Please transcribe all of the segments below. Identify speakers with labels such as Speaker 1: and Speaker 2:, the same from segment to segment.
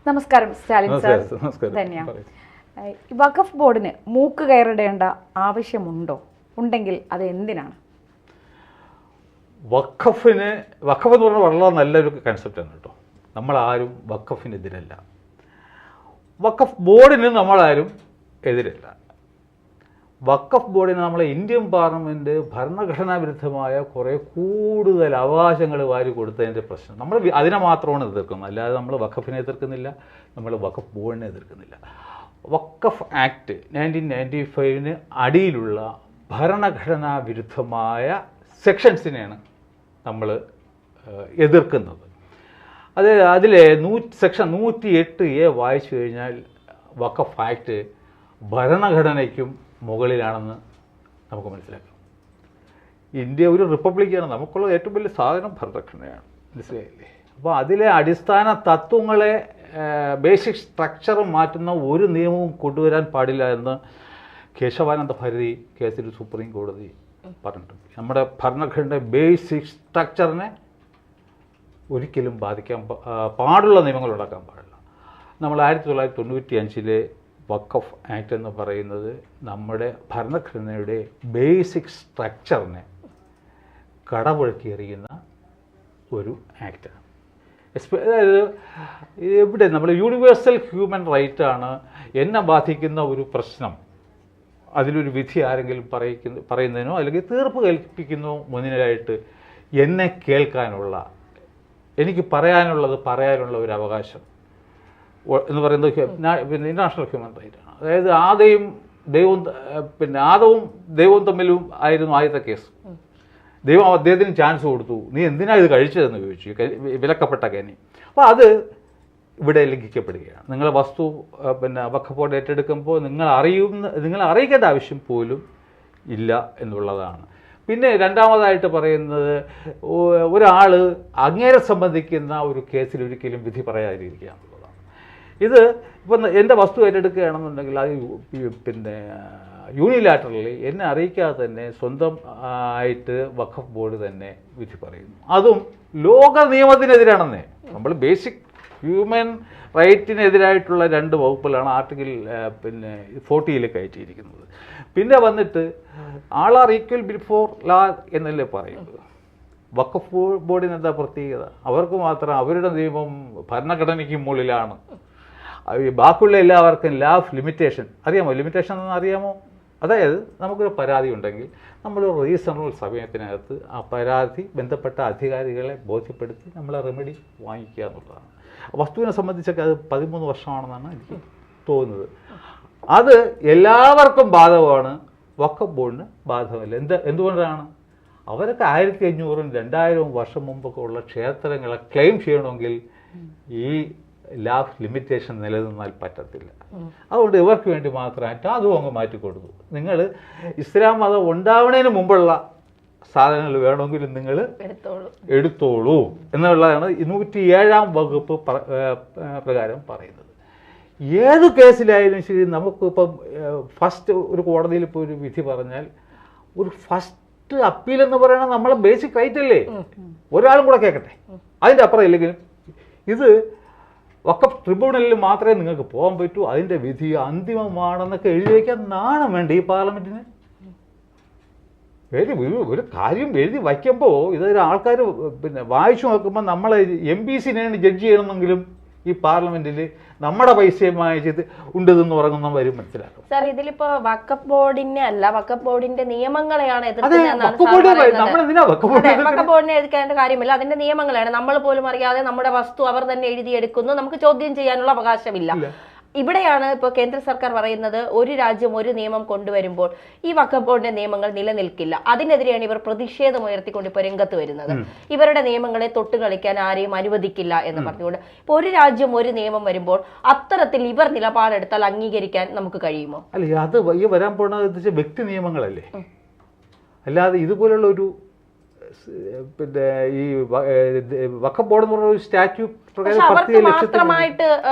Speaker 1: നമസ്കാരം സ്റ്റാലിൻ സാർ. ധന്യവാദം. വഖഫ് ബോർഡിന് മൂക്ക് കയറിടേണ്ട ആവശ്യമുണ്ടോ? ഉണ്ടെങ്കിൽ അത് എന്തിനാണ്?
Speaker 2: വഖഫ് എന്ന് പറഞ്ഞാൽ വളരെ നല്ലൊരു കൺസെപ്റ്റാണ് കേട്ടോ. നമ്മളാരും വഖഫിനെതിരല്ല, വഖഫ് ബോർഡിന് നമ്മളാരും എതിരല്ല. വഖഫ് ബോർഡിന് നമ്മളെ ഇന്ത്യൻ പാർലമെൻറ്റ് ഭരണഘടനാ വിരുദ്ധമായ കുറേ കൂടുതൽ അവകാശങ്ങൾ വാരി കൊടുത്തതിൻ്റെ പ്രശ്നം നമ്മൾ അതിനെ മാത്രമാണ് എതിർക്കുന്നത്. അല്ലാതെ നമ്മൾ വഖഫിനെ എതിർക്കുന്നില്ല, നമ്മൾ വഖഫ് ബോർഡിനെ എതിർക്കുന്നില്ല. വഖഫ് ആക്ട് 1995 അടിയിലുള്ള ഭരണഘടനാ വിരുദ്ധമായ സെക്ഷൻസിനെയാണ് നമ്മൾ എതിർക്കുന്നത്. അതിലെ സെക്ഷൻ 108A വായിച്ചു കഴിഞ്ഞാൽ വഖഫ് ആക്ട് ഭരണഘടനയ്ക്കും മുകളിലാണെന്ന് നമുക്ക് മനസ്സിലാക്കാം. ഇന്ത്യ ഒരു റിപ്പബ്ലിക്കാണ്, നമുക്കുള്ള ഏറ്റവും വലിയ സാധനം ഭരണഘടനയാണ്, മനസ്സിലായില്ലേ? അപ്പോൾ അതിലെ അടിസ്ഥാന തത്വങ്ങളെ ബേസിക് സ്ട്രക്ചർ മാറ്റുന്ന ഒരു നിയമവും കൊണ്ടുവരാൻ പാടില്ല എന്ന് കേശവാനന്ദ ഭാരതി കേസിൽ സുപ്രീം കോടതി പറഞ്ഞിട്ടുണ്ട്. നമ്മുടെ ഭരണഘടനയുടെ ബേസിക് സ്ട്രക്ചറിനെ ഒരിക്കലും ബാധിക്കാൻ പാടുള്ള നിയമങ്ങൾ ഉണ്ടാക്കാൻ പാടില്ല. നമ്മൾ 1995 വഖഫ് ആക്ട് എന്ന് പറയുന്നത് നമ്മുടെ ഭരണഘടനയുടെ ബേസിക് സ്ട്രക്ചറിനെ കടപുഴക്കിയെറിയുന്ന ഒരു ആക്റ്റാണ്. അതായത് ഇവിടെ നമ്മൾ യൂണിവേഴ്സൽ ഹ്യൂമൻ റൈറ്റാണ് എന്നെ ബാധിക്കുന്ന ഒരു പ്രശ്നം, അതിലൊരു വിധി ആരെങ്കിലും പറയുന്നതിനോ അല്ലെങ്കിൽ തീർപ്പ് കൽപ്പിക്കുന്നോ മുന്നിലായിട്ട് എന്നെ കേൾക്കാനുള്ള, എനിക്ക് പറയാനുള്ള ഒരു അവകാശം എന്ന് പറയുന്നത് ഇൻ്റർനാഷണൽ ഹ്യൂമൻ റൈറ്റാണ്. അതായത് ആദവും ദൈവവും തമ്മിലും ആയിരുന്നു ആദ്യത്തെ കേസ്. ദൈവം അദ്ദേഹത്തിന് ചാൻസ് കൊടുത്തു, നീ എന്തിനാണ് ഇത് കഴിച്ചതെന്ന് ചോദിച്ചു, വിലക്കപ്പെട്ട കനി. അപ്പോൾ അത് ഇവിടെ ലംഘിക്കപ്പെടുകയാണ്. നിങ്ങളെ വസ്തു വഖഫ് ബോർഡ് ഏറ്റെടുക്കുമ്പോൾ നിങ്ങൾ അറിയിക്കേണ്ട ആവശ്യം പോലും ഇല്ല എന്നുള്ളതാണ്. പിന്നെ രണ്ടാമതായിട്ട് പറയുന്നത്, ഒരാൾ അങ്ങേരെ സംബന്ധിക്കുന്ന ഒരു കേസിൽ ഒരിക്കലും വിധി പറയാതിരിക്കുക എന്നുള്ളതാണ്. ഇത് ഇപ്പം എൻ്റെ വസ്തു ഏറ്റെടുക്കുകയാണെന്നുണ്ടെങ്കിൽ അത് യൂണിലാറ്ററലി എന്നെ അറിയിക്കാതെ തന്നെ സ്വന്തം ആയിട്ട് വഖഫ് ബോർഡ് തന്നെ വിധി പറയുന്നു. അതും ലോക നിയമത്തിനെതിരാണെന്നേ. നമ്മൾ ബേസിക് ഹ്യൂമൻ റൈറ്റിനെതിരായിട്ടുള്ള 2 വകുപ്പുകളാണ് ആർട്ടിക്കിൾ 40 കയറ്റിയിരിക്കുന്നത്. പിന്നെ വന്നിട്ട് ആൾ ആർ ഈക്വൽ ബിഫോർ ലാ എന്നല്ലേ പറയുന്നത്. വഖഫ് ബോർഡിന് എന്താ പ്രത്യേകത? അവർക്ക് മാത്രം അവരുടെ നിയമം ഭരണഘടനയ്ക്ക് മുകളിലാണ്. ബാക്കിയുള്ള എല്ലാവർക്കും ലാ ഓഫ് ലിമിറ്റേഷൻ അറിയാമോ? ലിമിറ്റേഷൻ എന്ന് അറിയാമോ? അതായത് നമുക്കൊരു പരാതി ഉണ്ടെങ്കിൽ നമ്മൾ റീസണബിൾ സമയത്തിനകത്ത് ആ പരാതി ബന്ധപ്പെട്ട അധികാരികളെ ബോധ്യപ്പെടുത്തി നമ്മൾ റെമഡി വാങ്ങിക്കുക എന്നുള്ളതാണ്. വസ്തുവിനെ സംബന്ധിച്ചൊക്കെ അത് 13 വർഷമാണെന്നാണ് എനിക്ക് തോന്നുന്നത്. അത് എല്ലാവർക്കും ബാധകമാണ്, വഖഫ് ബോർഡിന് ബാധകമല്ല. എന്തുകൊണ്ടാണ്? അവരൊക്കെ 1500 2000 വർഷം മുമ്പൊക്കെ ഉള്ള ക്ഷേത്രങ്ങളെ ക്ലെയിം ചെയ്യണമെങ്കിൽ ഈ ലാ ഓഫ് ലിമിറ്റേഷൻ നിലനിന്നാൽ പറ്റത്തില്ല. അതുകൊണ്ട് ഇവർക്ക് വേണ്ടി മാത്രമായിട്ട് അതും അങ്ങ് മാറ്റിക്കൊടുത്തു. നിങ്ങൾ ഇസ്ലാം മതം ഉണ്ടാവുന്നതിന് മുമ്പുള്ള സാധനങ്ങൾ വേണമെങ്കിലും നിങ്ങൾ എടുത്തോളൂ എന്നുള്ളതാണ് 107 വകുപ്പ് പ്രകാരം പറയുന്നത്. ഏത് കേസിലായാലും ശരി, നമുക്കിപ്പം ഫസ്റ്റ് ഒരു കോടതിയിൽ ഇപ്പോൾ ഒരു വിധി പറഞ്ഞാൽ ഒരു ഫസ്റ്റ് അപ്പീൽ എന്ന് പറയുന്നത് നമ്മളെ ബേസിക് റൈറ്റ് അല്ലേ? ഒരാളും കൂടെ കേൾക്കട്ടെ, അതിൻ്റെ അപ്പുറം ഇല്ലെങ്കിലും ഇത് വഖഫ് ട്രിബ്യൂണലിൽ മാത്രമേ നിങ്ങൾക്ക് പോകാൻ പറ്റൂ, അതിൻ്റെ വിധി അന്തിമമാണെന്നൊക്കെ എഴുതി വയ്ക്കാൻ നാണം വേണ്ട ഈ പാർലമെൻറ്റിന്. ഒരു കാര്യം എഴുതി വയ്ക്കുമ്പോൾ ഇതൊരു ആൾക്കാർ വായിച്ചു നോക്കുമ്പോൾ നമ്മളെ MPസിനെയാണ് ജഡ്ജ് ചെയ്യണമെന്നെങ്കിലും ഈ പാർലമെന്റിൽ നമ്മുടെ പൈസയും വാങ്ങിച്ചത് ഉണ്ടെന്ന് പറയുന്ന വരും മനസ്സിലാക്കും.
Speaker 3: സാർ, ഇതിലിപ്പോ വഖഫ് ബോർഡിനെ അല്ല, വഖഫ് ബോർഡിന്റെ നിയമങ്ങളെയാണ്
Speaker 2: വഖഫ്
Speaker 3: ബോർഡിനെ എതിർക്കേണ്ട കാര്യമില്ല, അതിന്റെ നിയമങ്ങളാണ്. നമ്മൾ പോലും അറിയാതെ നമ്മുടെ വസ്തു അവർ തന്നെ എഴുതിയെടുക്കുന്നു, നമുക്ക് ചോദ്യം ചെയ്യാനുള്ള അവകാശമില്ല. ഇവിടെയാണ് ഇപ്പോൾ കേന്ദ്ര സർക്കാർ പറയുന്നത്, ഒരു രാജ്യം ഒരു നിയമം കൊണ്ടുവരുമ്പോൾ ഈ വഖഫ് ബോർഡിന്റെ നിയമങ്ങൾ നിലനിൽക്കില്ല. അതിനെതിരെയാണ് ഇവർ പ്രതിഷേധം ഉയർത്തിക്കൊണ്ട് ഇപ്പോൾ രംഗത്ത് വരുന്നത്. ഇവരുടെ നിയമങ്ങളെ തൊട്ട് കളിക്കാൻ ആരെയും അനുവദിക്കില്ല എന്ന് പറഞ്ഞുകൊണ്ട്. ഇപ്പോൾ ഒരു രാജ്യം ഒരു നിയമം വരുമ്പോൾ അത്തരത്തിൽ ഇവർ നിലപാടെടുത്താൽ അംഗീകരിക്കാൻ നമുക്ക് കഴിയുമോ?
Speaker 2: അല്ല, അത് വരാൻ പോകുന്നത് വ്യക്തി നിയമങ്ങളല്ലേ, അല്ലാതെ ഇതുപോലുള്ള ഒരു പിന്നെ ഈ വഖഫ് ബോർഡ് എന്ന് പറഞ്ഞ ഒരു സ്റ്റാറ്റ്യൂ
Speaker 3: പക്ഷെ അവർക്ക് മാത്രമായിട്ട്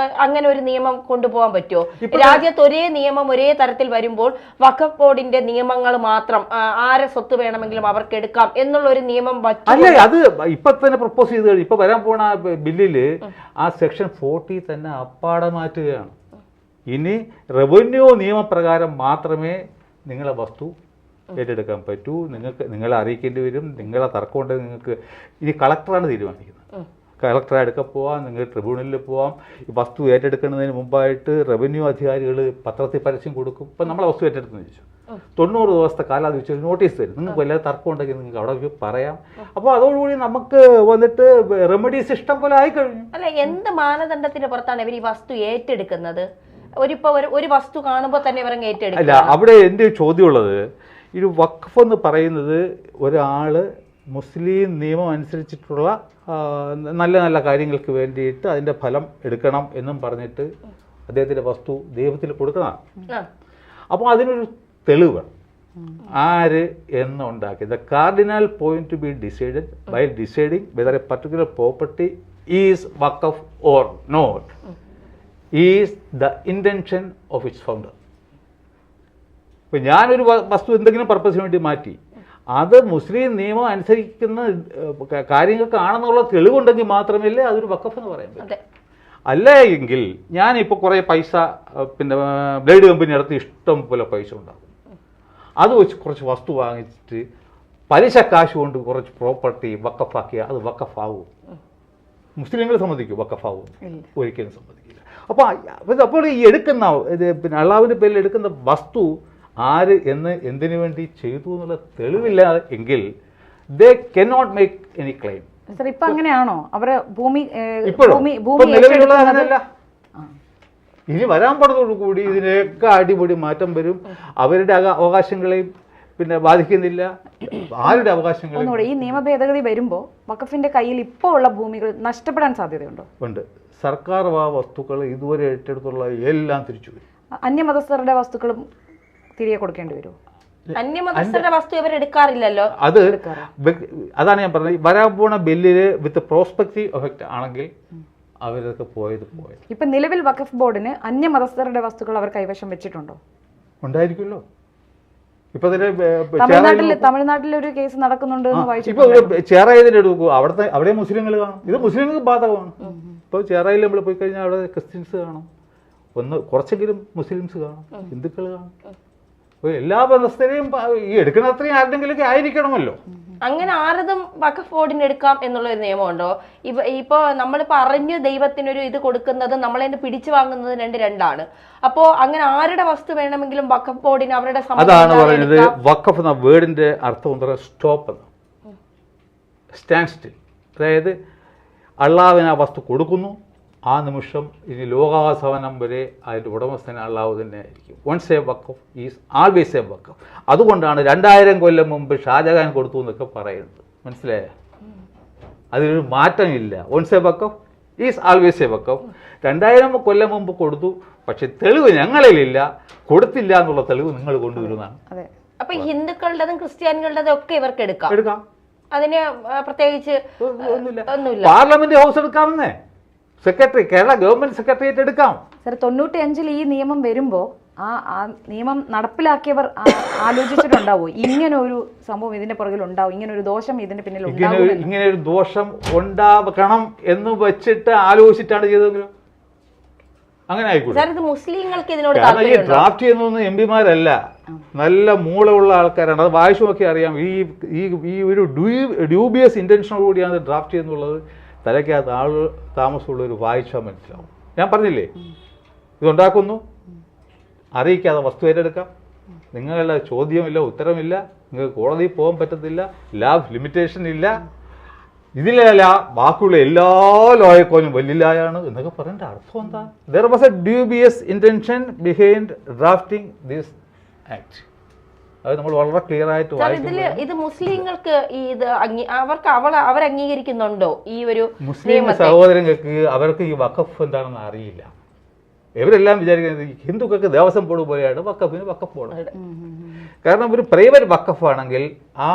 Speaker 3: അങ്ങനെ ഒരു നിയമം കൊണ്ടുപോകാൻ പറ്റുമോ? രാജ്യത്ത് ഒരേ നിയമം ഒരേ തരത്തിൽ വരുമ്പോൾ വഖഫ് ബോർഡിന്റെ നിയമങ്ങൾ മാത്രം ആരെ സ്വത്ത് വേണമെങ്കിലും അവർക്ക് എടുക്കാം എന്നുള്ള ഒരു നിയമം
Speaker 2: അല്ലേ? അത് ഇപ്പൊ തന്നെ പ്രപ്പോസ് ചെയ്ത് കഴിഞ്ഞു. ഇപ്പൊ വരാൻ പോണ ബില്ലില് ആ സെക്ഷൻ 40 തന്നെ അപ്പാടെ മാറ്റുകയാണ്. ഇനി റവന്യൂ നിയമപ്രകാരം മാത്രമേ നിങ്ങളെ വസ്തു ഏറ്റെടുക്കാൻ പറ്റൂ. നിങ്ങളെ അറിയിക്കേണ്ടി വരും. നിങ്ങളെ തർക്കം ഉണ്ടെങ്കിൽ നിങ്ങൾക്ക് ഇനി കളക്ടറാണ് തീരുമാനിക്കുന്നത്. കളക്ടറെ അടുക്ക പോവാം, നിങ്ങൾ ട്രിബ്യൂണലിൽ പോവാം. ഈ വസ്തു ഏറ്റെടുക്കുന്നതിന് മുമ്പായിട്ട് റവന്യൂ അധികാരികൾ പത്രത്തിൽ പരസ്യം കൊടുക്കും. ഇപ്പം നമ്മളെ വസ്തു ഏറ്റെടുത്തെന്ന് ചോദിച്ചു 90 ദിവസത്തെ കാലാവധി വെച്ച് നോട്ടീസ് തരും. നിങ്ങൾക്ക് വല്ല തർക്കം ഉണ്ടെങ്കിൽ നിങ്ങൾക്ക് അവിടെ പോയി പറയാം. അപ്പോൾ അതോടുകൂടി നമുക്ക് വന്നിട്ട് റെമഡീസ് ഇഷ്ടം പോലെ ആയിക്കഴിഞ്ഞു.
Speaker 3: അല്ല, എന്ത് മാനദണ്ഡത്തിന്റെ പുറത്താണ് ഇവർ ഈ വസ്തു ഏറ്റെടുക്കുന്നത്? ഒരു വസ്തു കാണുമ്പോൾ തന്നെ ഇവരങ്ങ് ഏറ്റെടുക്കും.
Speaker 2: അല്ല, അവിടെ എൻ്റെ ചോദ്യമുള്ളത്, ഈ വഖഫ് എന്ന് പറയുന്നത് ഒരാൾ മുസ്ലിം നിയമം അനുസരിച്ചിട്ടുള്ള നല്ല നല്ല കാര്യങ്ങൾക്ക് വേണ്ടിയിട്ട് അതിൻ്റെ ഫലം എടുക്കണം എന്നും പറഞ്ഞിട്ട് അദ്ദേഹത്തിൻ്റെ വസ്തു ദൈവത്തിൽ കൊടുക്കുന്നതാണ്. അപ്പോൾ അതിനൊരു തെളിവ് ആര് എന്നുണ്ടാക്കി. The cardinal point to be decided by deciding whether a particular property is waqf or not is the intention of its founder. ഇപ്പം ഞാനൊരു വസ്തു എന്തെങ്കിലും പർപ്പസിന് വേണ്ടി മാറ്റി, അത് മുസ്ലിം നിയമം അനുസരിക്കുന്ന കാര്യങ്ങൾക്കാണെന്നുള്ള തെളിവുണ്ടെങ്കിൽ മാത്രമല്ലേ അതൊരു വഖഫ് എന്ന് പറയാൻ പറ്റും. അല്ല എങ്കിൽ ഞാനിപ്പോൾ കുറേ പൈസ പിന്നെ ബ്ലേഡ് കമ്പനി അടുത്ത് ഇഷ്ടം പോലെ പൈസ ഉണ്ടാകും. അത് വെച്ച് കുറച്ച് വസ്തു വാങ്ങിച്ചിട്ട് പലിശ കാശ് കൊണ്ട് കുറച്ച് പ്രോപ്പർട്ടി വഖഫാക്കിയാൽ അത് വഖഫാവും. മുസ്ലിങ്ങൾ സമ്മതിക്കും വഖഫാവും? ഒരിക്കലും സമ്മതിക്കില്ല. അപ്പോൾ ഈ എടുക്കുന്ന പിന്നെ അള്ളാഹുവിൻ്റെ പേരിൽ എടുക്കുന്ന വസ്തു ആര് എന്തിനു വേണ്ടി ചെയ്തു എന്നുള്ള തെളിവില്ല എങ്കിൽ they cannot make any claim.
Speaker 1: ഇപ്പൊ അങ്ങനെയാണോ? അവര് ഭൂമി
Speaker 2: അങ്ങനെയല്ല. ഇനി വരാൻ പോണതോടുകൂടി ഇതിനൊക്കെ അടിപൊളി മാറ്റം വരും. അവരുടെ അവകാശങ്ങളെയും പിന്നെ ബാധിക്കുന്നില്ല, ആരുടെ അവകാശങ്ങളും.
Speaker 1: ഈ നിയമ ഭേദഗതി വരുമ്പോൾ വഖഫിന്റെ കയ്യിൽ ഇപ്പോൾ ഉള്ള ഭൂമികൾ നഷ്ടപ്പെടാൻ സാധ്യതയുണ്ടോ?
Speaker 2: ഉണ്ട്. സർക്കാർ വസ്തുക്കൾ ഇതുവരെ ഏറ്റെടുത്തുള്ള എല്ലാം തിരിച്ചു വരും.
Speaker 1: അന്യമതസ്ഥരുടെ വസ്തുക്കളും തിരികെ കൊടുക്കേണ്ടി വരുമോ?
Speaker 3: അന്യമതസ്ഥരുടെ വസ്തു ഇവർ എടുക്കാറില്ലല്ലോ.
Speaker 2: അതാണ് ഞാൻ പറഞ്ഞത്. വരാൻ പോണ ബില്ലില് വിത്ത് പ്രോസ്പെക്റ്റീവ് എഫക്റ്റ് ആണെങ്കിൽ അവരൊക്കെ പോയത്.
Speaker 1: ഇപ്പൊ നിലവിൽ വഖഫ് ബോർഡിന് അന്യമതസ്ഥരുടെ വസ്തുക്കൾ അവർ കൈവശം വെച്ചിട്ടുണ്ടോ?
Speaker 2: ഉണ്ടായിരിക്കുമല്ലോ. ഇപ്പൊ
Speaker 1: തമിഴ്നാട്ടിൽ ഒരു കേസ് നടക്കുന്നുണ്ട്.
Speaker 2: ഇപ്പൊ ചേറായതിന്റെ എടുക്കൂ, അവിടെ മുസ്ലിങ്ങൾ കാണും. ഇത് മുസ്ലിങ്ങൾക്ക് ബാധകമാണ്. ഇപ്പൊ ചേറായിൽ നമ്മൾ പോയി കഴിഞ്ഞാൽ അവിടെ ക്രിസ്ത്യൻസ് കാണും, കുറച്ചെങ്കിലും മുസ്ലിംസ് കാണും, ഹിന്ദുക്കൾ കാണും. എല്ലാ വ്യവസ്ഥയും ഈ എടുക്കുന്ന അത്രയും ആരുടെങ്കിലൊക്കെ ആയിരിക്കണമല്ലോ.
Speaker 3: അങ്ങനെ ആരതും വഖഫ് ബോർഡിന് എടുക്കാം എന്നുള്ള ഒരു നിയമമുണ്ടോ? ഇപ്പൊ നമ്മളിപ്പോ അറിഞ്ഞ് ദൈവത്തിനൊരു ഇത് കൊടുക്കുന്നത് നമ്മളെ പിടിച്ചു വാങ്ങുന്നത് രണ്ടാണ്. അപ്പോ അങ്ങനെ ആരുടെ വസ്തു വേണമെങ്കിലും വഖഫ് ബോർഡിന് അവരുടെ
Speaker 2: അതാണ് പറയുന്നത്. വഖഫ് എന്ന വേർഡിന്റെ അർത്ഥം എന്താ? സ്റ്റോപ്പ് എന്ന്, സ്റ്റാൻഡ് സ്റ്റിൽ. അതായത് അള്ളാഹുവിന് ആ വസ്തു കൊടുക്കുന്നു, ആ നിമിഷം ഇനി ലോകാവസാനം വരെ അതിൻ്റെ ഉടമസ്ഥൻ അള്ളാഹു തന്നെ ആയിരിക്കും. Once a waqf is always a waqf. അതുകൊണ്ടാണ് 2000 കൊല്ലം മുമ്പ് ഷാജഹാൻ കൊടുത്തു എന്നൊക്കെ പറയുന്നത്. മനസ്സിലായ? അതിനൊരു മാറ്റമില്ല. Once a waqf is always a waqf. 2000 കൊല്ലം മുമ്പ് കൊടുത്തു, പക്ഷെ തെളിവ് ഞങ്ങളിലില്ല, കൊടുത്തില്ല എന്നുള്ള തെളിവ് നിങ്ങൾ കൊണ്ടുവരുന്നതാണ്.
Speaker 3: അപ്പൊ ഹിന്ദുക്കളുടേതും ക്രിസ്ത്യാനികളുടേതും ഒക്കെ ഇവർക്ക് എടുക്കാം. അതിന് പ്രത്യേകിച്ച് ഒന്നുമില്ല.
Speaker 2: പാർലമെന്റ് ഹൗസ് എടുക്കാമെന്നേ, സെക്രട്ടറി, കേരള ഗവൺമെന്റ് സെക്രട്ടേറിയറ്റ് എടുക്കാം.
Speaker 1: സർ, 95-ൽ ഈ നിയമം വരുമ്പോൾ ആ നിയമം നടപ്പിലാക്കിയവർ ആലോചിച്ചിട്ടുണ്ടാവോ ഇങ്ങനെ ഒരു സംഭവം ഇതിന്റെ പുറകിൽ ഉണ്ടാവും, ഇങ്ങനെ ഒരു ദോഷം ഇതിന്റെ പിന്നിൽ ഉണ്ടാവും,
Speaker 2: ഇങ്ങനെ ഒരു ദോഷം ഉണ്ടാകണം എന്ന് വെച്ചിട്ട് ആലോചിച്ചിട്ടാണ് ചെയ്തതെങ്കിലും അങ്ങനെ ആയിക്കോട്ടെ.
Speaker 3: മുസ്ലിങ്ങൾക്ക് ഇതിനോട്
Speaker 2: ഈ ഡ്രാഫ്റ്റ് ചെയ്യുന്നൊന്നും എം പിമാരല്ല, നല്ല മൂളമുള്ള ആൾക്കാരാണ്. അത് വായിച്ചു നോക്കി അറിയാം. ഈ ഒരു ഡ്യൂബിയസ് ഇന്റൻഷനോടുകൂടിയാണ് ഡ്രാഫ്റ്റ് ചെയ്യുന്നുള്ളത്. തലയ്ക്കകത്ത് താമസമുള്ള ഒരു വായിച്ചാൽ മനസ്സിലാവും. ഞാൻ പറഞ്ഞില്ലേ, ഇതുണ്ടാക്കുന്നു, അറിയിക്കാതെ വസ്തു ഏറ്റെടുക്കാം, നിങ്ങളുടെ ചോദ്യമില്ല, ഉത്തരമില്ല, നിങ്ങൾക്ക് കോടതിയിൽ പോകാൻ പറ്റത്തില്ല, ലാബ് ലിമിറ്റേഷൻ ഇല്ല, ഇതിലല്ല ബാക്കിയുള്ള എല്ലാ ലോയക്കോനും വലിയായാണ് എന്നൊക്കെ പറയേണ്ട അർത്ഥം എന്താ? There was A dubious intention behind drafting this act. അത് നമ്മൾ വളരെ ക്ലിയർ ആയിട്ട് വായിക്കുന്നു.
Speaker 3: ഇത് മുസ്ലിങ്ങൾക്ക് അവർ അംഗീകരിക്കുന്നുണ്ടോ ഈ ഒരു
Speaker 2: മുസ്ലിം സഹോദരങ്ങൾക്ക്? അവർക്ക് ഈ വഖഫ് എന്താണെന്ന് അറിയില്ല. ഇവരെല്ലാം വിചാരിക്കുന്നത് ഹിന്ദുക്കൾക്ക് ദേവസ്വം ബോർഡ് പോലെയാണ് വഖഫിന് വഖഫ് ബോർഡ്. കാരണം ഒരു പ്രൈവറ്റ് വഖഫ് ആണെങ്കിൽ ആ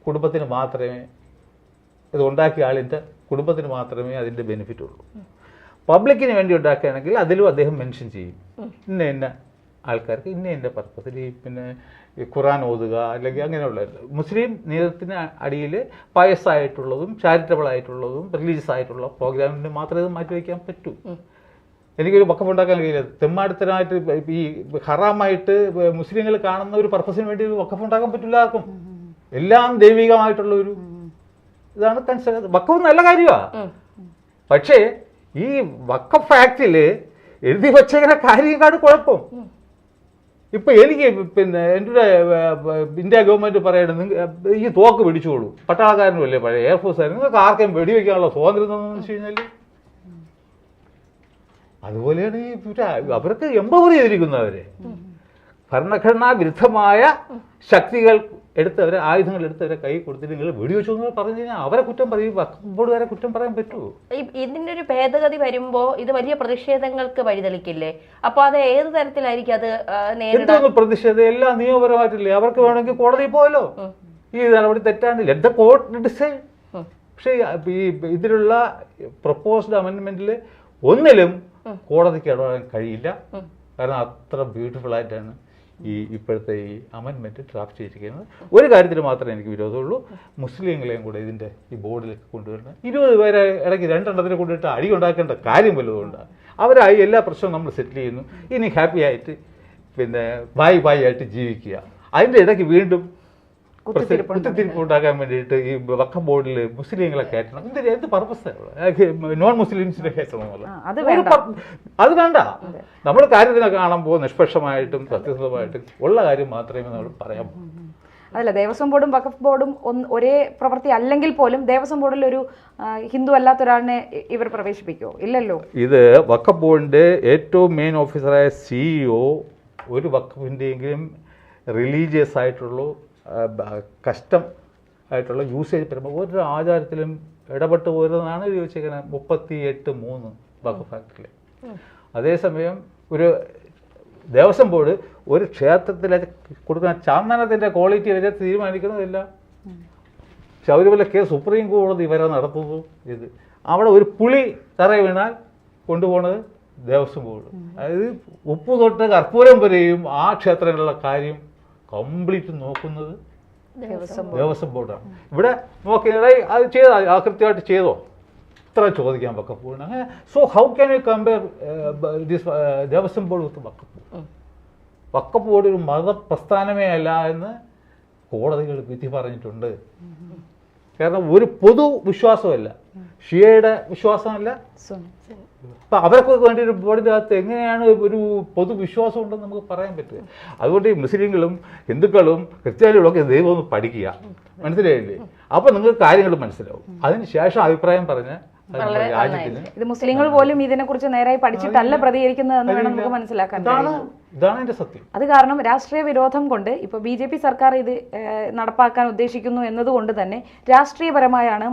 Speaker 2: കുടുംബത്തിന് മാത്രമേ, ഇത് ഉണ്ടാക്കിയ ആളിൻ്റെ കുടുംബത്തിന് മാത്രമേ അതിൻ്റെ ബെനിഫിറ്റ് ഉള്ളൂ. പബ്ലിക്കിന് വേണ്ടി ഉണ്ടാക്കുകയാണെങ്കിൽ അതിലും അദ്ദേഹം മെൻഷൻ ചെയ്യും, ഇന്ന ആൾക്കാർക്ക് ഇന്ന പർപ്പസിൽ പിന്നെ ഈ ഖുറാൻ ഓതുക അല്ലെങ്കിൽ അങ്ങനെയുള്ള മുസ്ലിം നിയമത്തിന് അടിയിൽ പയസ്സായിട്ടുള്ളതും ചാരിറ്റബിൾ ആയിട്ടുള്ളതും റിലീജിയസ് ആയിട്ടുള്ള പ്രോഗ്രാമിന് മാത്രമേ ഇത് മാറ്റിവെക്കാൻ പറ്റൂ. എനിക്കൊരു വഖഫ് ഉണ്ടാക്കാൻ കഴിയില്ല. തെമ്മാടിത്തരമായിട്ട് ഈ ഹറാമായിട്ട് മുസ്ലിങ്ങൾ കാണുന്ന ഒരു പർപ്പസിന് വേണ്ടി ഒരു വഖഫ് ഉണ്ടാക്കാൻ പറ്റില്ല ആർക്കും. എല്ലാം ദൈവികമായിട്ടുള്ള ഒരു ഇതാണ് കൺസേൺ. വഖഫ് നല്ല കാര്യമാണ്, പക്ഷേ ഈ വഖഫ് ആക്ടിൽ എഴുതി വച്ചേക്കുന്ന കാര്യങ്ങളാണ് കുഴപ്പം. ഇപ്പൊ എനിക്ക് പിന്നെ എൻ്റെ ഇന്ത്യ ഗവൺമെന്റ് പറയണത് ഈ തോക്ക് പിടിച്ചോളൂ, പട്ടാളക്കാരനും അല്ലേ പഴയ എയർഫോഴ്സ് ആയിരുന്നു, നിങ്ങൾക്ക് ആർക്കും വെടിവെക്കാനുള്ള സ്വാതന്ത്ര്യം എന്ന് വെച്ച് കഴിഞ്ഞാൽ അതുപോലെയാണ് ഈ അവർക്ക് എംപവർ ചെയ്തിരിക്കുന്നവരെ. ഭരണഘടനാ വിരുദ്ധമായ ശക്തികൾ എടുത്തവരെ, ആയുധങ്ങൾ എടുത്തവരെ കൈ കൊടുത്തിട്ട് നിങ്ങൾ വെടിവെച്ചു എന്ന് പറഞ്ഞു കഴിഞ്ഞാൽ അവരെ കുറ്റം പറയും, വഖഫ് ബോർഡുകാരെ കുറ്റം പറയാൻ പറ്റുമോ?
Speaker 3: ഇതിന്റെ ഒരു ഭേദഗതി വരുമ്പോ ഇത് വലിയ പ്രതിഷേധങ്ങൾക്ക് വഴിതെളിക്കില്ലേ? അപ്പൊ അത് ഏത് തരത്തിലായിരിക്കും അത്
Speaker 2: എന്തൊന്നും പ്രതിഷേധം? എല്ലാം നിയമപരമായിട്ടില്ലേ? അവർക്ക് വേണമെങ്കിൽ കോടതിയിൽ പോയല്ലോ, ഈ നടപടി തെറ്റാണ്, ലെറ്റ് ദ കോർട്ട് ഡിസൈഡ്. പക്ഷേ ഈ ഇതിലുള്ള പ്രപ്പോസ്ഡ് അമെൻമെന്റിൽ ഒന്നിലും കോടതിക്ക് ഇടപെടാൻ കഴിയില്ല. കാരണം അത്ര ബ്യൂട്ടിഫുൾ ആയിട്ടാണ് ഇപ്പോഴത്തെ ഈ അമെൻമെന്റ് ഡ്രാഫ്റ്റ് ചെയ്തിരിക്കുന്നത്. ഒരു കാര്യത്തിൽ മാത്രമേ എനിക്ക് വിരോധമുള്ളൂ, മുസ്ലിങ്ങളെയും കൂടെ ഇതിന്റെ ഈ ബോർഡിലേക്ക് കൊണ്ടുവരുന്നത്. 20 പേരെ ഇടയ്ക്ക് 2 എണ്ണത്തിനെ കൊണ്ടിട്ട് അടി ഉണ്ടാക്കേണ്ട കാര്യം വല്ലതുകൊണ്ടാണ്. അവരായി എല്ലാ പ്രശ്നവും നമ്മൾ സെറ്റിൽ ചെയ്യുന്നു, ഇനി ഹാപ്പി ആയിട്ട് പിന്നെ ബായ് ആയിട്ട് ജീവിക്കുക. അതിന്റെ ഇടയ്ക്ക് വീണ്ടും കുത്തിത്തിരിപ്പ് ഉണ്ടാക്കാൻ വേണ്ടിയിട്ട് ഈ വഖഫ് ബോർഡിൽ മുസ്ലിങ്ങളെ കയറ്റണം. എന്ത് പർപ്പസാണ് നോൺ മുസ്ലിംസിനെ കയറ്റണം? അത് വേണ്ട. നമ്മൾ കാര്യത്തിനെ കാണുമ്പോൾ നിഷ്പക്ഷമായിട്ടും സത്യസന്ധമായിട്ടും ഉള്ള കാര്യം മാത്രമേ നമ്മൾ പറയാൻ പറ്റൂ.
Speaker 1: അതല്ല, ദേവസ്വം ബോർഡും വഖഫ് ബോർഡും ഒരേ പ്രവൃത്തി അല്ലെങ്കിൽ പോലും ദേവസ്വം ബോർഡിൽ ഒരു ഹിന്ദു അല്ലാത്ത ഒരാളിനെ ഇവർ പ്രവേശിപ്പിക്കുമോ? ഇല്ലല്ലോ.
Speaker 2: ഇത് വഖഫ് ബോർഡിന്റെ ഏറ്റവും മെയിൻ ഓഫീസറായ CEO ഒരു വഖഫിൻ്റെയെങ്കിലും റിലീജിയസ് ആയിട്ടുള്ള കസ്റ്റം ആയിട്ടുള്ള യൂസേജ് വരുമ്പോൾ ഒരു ആചാരത്തിലും ഇടപെട്ട് പോരുന്നതാണ് ചോദിച്ചിരിക്കുന്നത് 38(3) വഖഫ് ആക്ടിൽ. അതേസമയം ഒരു ദേവസ്വം ബോർഡ് ഒരു ക്ഷേത്രത്തിൽ കൊടുക്കുന്ന ചന്ദനത്തിൻ്റെ ക്വാളിറ്റി വരെ തീരുമാനിക്കുന്നതില്ല. ശബരിമല കേസ് സുപ്രീം കോടതി വരെ നടത്തുന്നു. ഇത് അവിടെ ഒരു പുളി തറ വീണാൽ കൊണ്ടുപോകുന്നത് ദേവസ്വം ബോർഡ്. അതായത് ഉപ്പ് തൊട്ട് കർപ്പൂരം വരെയും ആ ക്ഷേത്രങ്ങളിലുള്ള കാര്യം കംപ്ലീറ്റ് നോക്കുന്നത് ദേവസ്വം ബോർഡാണ്. ഇവിടെ നോക്കിയാൽ അത് ചെയ്തോ, ആ കൃത്യമായിട്ട് ചെയ്തോ, ഇത്ര ചോദിക്കാൻ വഖഫ് ബോർഡ്. അങ്ങനെ so how can you compare this Devaswom board with Waqf board? Waqf board ഒരു മതപ്രസ്ഥാനമേ അല്ല എന്ന് കോടതികൾ വിധി പറഞ്ഞിട്ടുണ്ട്. കാരണം ഒരു പൊതു വിശ്വാസമല്ല, ഷിയയുടെ വിശ്വാസമല്ല. അപ്പം അവർക്ക് വേണ്ടി ഒരു ബോർഡിൻ്റെ അകത്ത് എങ്ങനെയാണ് ഒരു പൊതുവിശ്വാസം ഉണ്ടെന്ന് നമുക്ക് പറയാൻ പറ്റുക? അതുകൊണ്ട് ഈ മുസ്ലിങ്ങളും ഹിന്ദുക്കളും ക്രിസ്ത്യാനികളും ഒക്കെ ദൈവം ഒന്ന് പഠിക്കുക, മനസ്സിലായില്ലേ? അപ്പം നിങ്ങൾക്ക് കാര്യങ്ങൾ മനസ്സിലാവും. അതിന് ശേഷം അഭിപ്രായം പറഞ്ഞ്
Speaker 1: ഇത് മുസ്ലിങ്ങൾ പോലും ഇതിനെക്കുറിച്ച് നേരായി പഠിച്ചിട്ടല്ല പ്രതികരിക്കുന്നതെന്ന് വേണം നമുക്ക് മനസ്സിലാക്കാൻ.
Speaker 2: ഇതാണ് എന്റെ സത്യം.
Speaker 1: അത് കാരണം രാഷ്ട്രീയ വിരോധം കൊണ്ട് ഇപ്പോൾ BJP സർക്കാർ ഇത് നടപ്പാക്കാൻ ഉദ്ദേശിക്കുന്നു എന്നതുകൊണ്ട് തന്നെ രാഷ്ട്രീയപരമായാണ്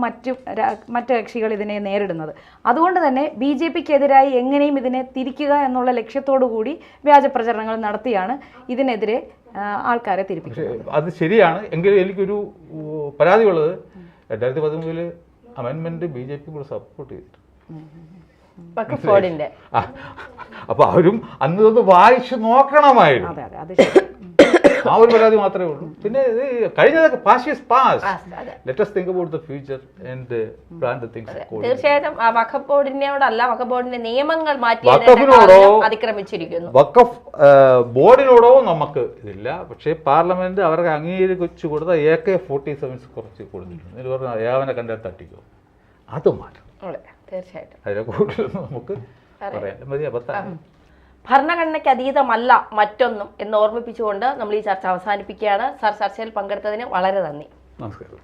Speaker 1: മറ്റ് കക്ഷികൾ ഇതിനെ നേരിടുന്നത്. അതുകൊണ്ട് തന്നെ BJPക്കെതിരായി എങ്ങനെയും ഇതിനെ തിരിക്കുക എന്നുള്ള ലക്ഷ്യത്തോടു കൂടി വ്യാജ പ്രചരണങ്ങൾ നടത്തിയാണ് ഇതിനെതിരെ ആൾക്കാരെ തിരിപ്പിക്കുന്നത്.
Speaker 2: അത് ശരിയാണ്. എങ്കിലും എനിക്കൊരു പരാതിയുള്ളത് 2013 അമെൻമെന്റ് BJP കൂടെ സപ്പോർട്ട് ചെയ്തിട്ടുണ്ട്. അപ്പൊ അവരും അന്ന് വായിച്ചു നോക്കണമായിരുന്നു. ആ ഒരു പരാതി മാത്രമേ ഉള്ളൂ. പിന്നെ കഴിഞ്ഞതൊക്കെ past is past. Let us think about the future and plan the things accordingly.
Speaker 3: തീർച്ചയായിട്ടും വഖഫ് ബോർഡിനോടല്ല, വഖഫ് ബോർഡിന്റെ നിയമങ്ങൾ മാറ്റി അതിക്രമിച്ചിരിക്കുന്നു.
Speaker 2: വഖഫ് ബോർഡിനോടോ നമുക്ക് ഇതില്ല. പക്ഷേ പാർലമെന്റ് അവർക്ക് അംഗീകരിച്ചു കൊടുത്ത AK-47 കുറച്ച് കൊടുത്തിട്ടുണ്ട്. ഇതിൽ പറഞ്ഞ യാവനെ കണ്ടാൽ തട്ടിക്കോ, അത് മാറ്റം.
Speaker 3: തീർച്ചയായിട്ടും
Speaker 2: അതിനെ കൂടുതൽ നമുക്ക് പറയാൻ മതി.
Speaker 3: ഭരണഘടനയ്ക്ക് അതീതമല്ല മറ്റൊന്നും എന്ന് ഓർമ്മിപ്പിച്ചുകൊണ്ട് നമ്മൾ ഈ ചർച്ച അവസാനിപ്പിക്കുകയാണ്. സാർ, ചർച്ചയിൽ പങ്കെടുത്തതിന് വളരെ നന്ദി.
Speaker 2: നമസ്കാരം.